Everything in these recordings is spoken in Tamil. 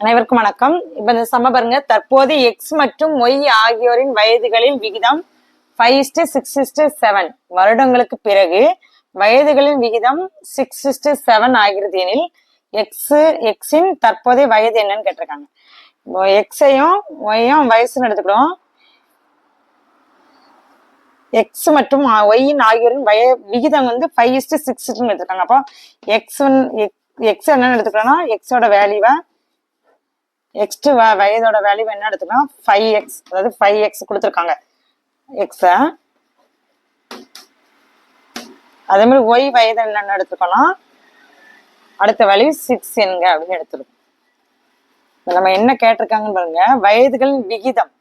அனைவருக்கும் வணக்கம். இப்ப இந்த சம பாருங்க, தற்போது எக்ஸ் மற்றும் ஒய் ஆகியோரின் வயதுகளின் விகிதம் 5:6:7. வருடங்களுக்கு பிறகு வயதுகளின் விகிதம் 6:7 ஆகிறது எனில் எக்ஸின் தற்போதைய வயது என்னன்னு கேட்டிருக்காங்க. இப்போ எக்ஸையும் ஒய்யும் வயசுன்னு எடுத்துக்கிறோம். எக்ஸ் மற்றும் ஒய்யின் ஆகியோரின் விகிதம் வந்து 5:6 எடுத்துருக்காங்க. அப்போ எக்ஸ் என்னன்னு எடுத்துக்கிறோம்னா எக்ஸோட வேல்யூவை எக்ஸ்ட் வயதோட வேல்யூ என்ன எடுத்துக்கலாம் 5x, அதாவது 5x கொடுத்துருக்காங்க எக்ஸ. அதே மாதிரி ஒய் வயது என்னன்னு எடுத்துக்கோனா அடுத்த வேல்யூ 6 என்க அப்படின்னு எடுத்துருக்கோம். நம்ம என்ன கேட்டிருக்காங்கன்னு பாருங்க, வயதுகளின் விகிதம்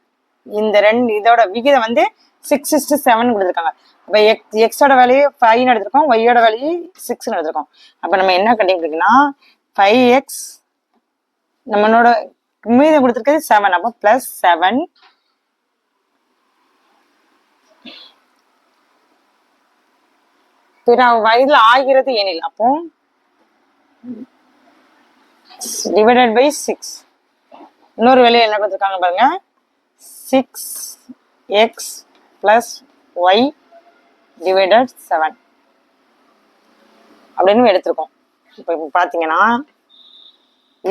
இந்த இதோட விகிதம் வந்து 6:7 கொடுத்துருக்காங்க. அப்போ எக்ஸோட வேல்யூ 5 எடுத்திருக்கோம், ஒய்யோட வேல்யூ 6 எடுத்திருக்கோம். அப்போ நம்ம என்ன கண்டுபிடிக்கணும்னா 5x நம்மளோட மீதம் கொடுத்துருக்கிறது 7, அப்போ +7 பிற வயதுல ஆகிறது எனில் அப்போ டிவைடட் பை 6. இன்னொரு வேலையை என்ன கொடுத்துருக்காங்க பாருங்க, 6x + y டிவைடட் 7 அப்படின்னு எடுத்திருக்கோம். இப்போ பார்த்தீங்கன்னா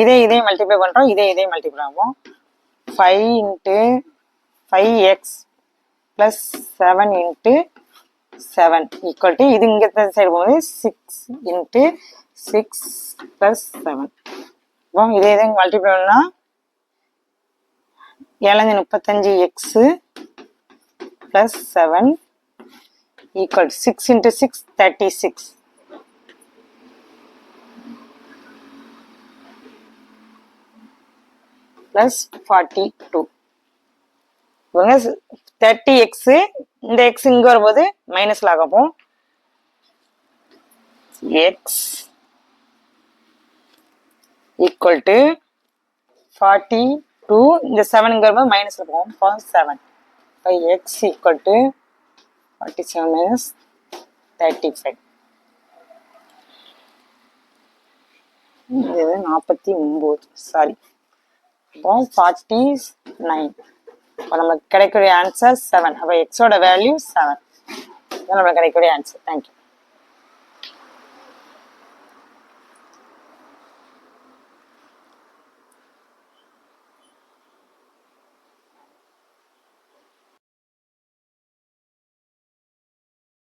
இதே மல்டிப்ளை பண்றோம், இதே மல்டிப்ளை ஆகும். 5 × 5x + 7 × 7 ஈக்குவல் டு இது இங்க சைடு போகுது 6 × 6 + 7. இப்போ இதே மல்டிப்ளை பண்ணா 7 35x + 7 ஈக்குவல் 6 × 6 36 +42. 30x இந்த x இங்க வரும்போது மைனஸ்ல ஆகும். x ஈக்குவல் டு 42, இந்த 7 இங்க வரும்போது மைனஸ்ல போகும் 7. x equal to 47 - 35. இது 49, சாரி, 49. இப்போ நமக்கு கிடைக்கக்கூடிய ஆன்சர் 7. அப்போ எக்ஸோட வேல்யூ 7. நம்மளுக்கு கிடைக்கக்கூடிய ஆன்சர். தேங்க்யூ.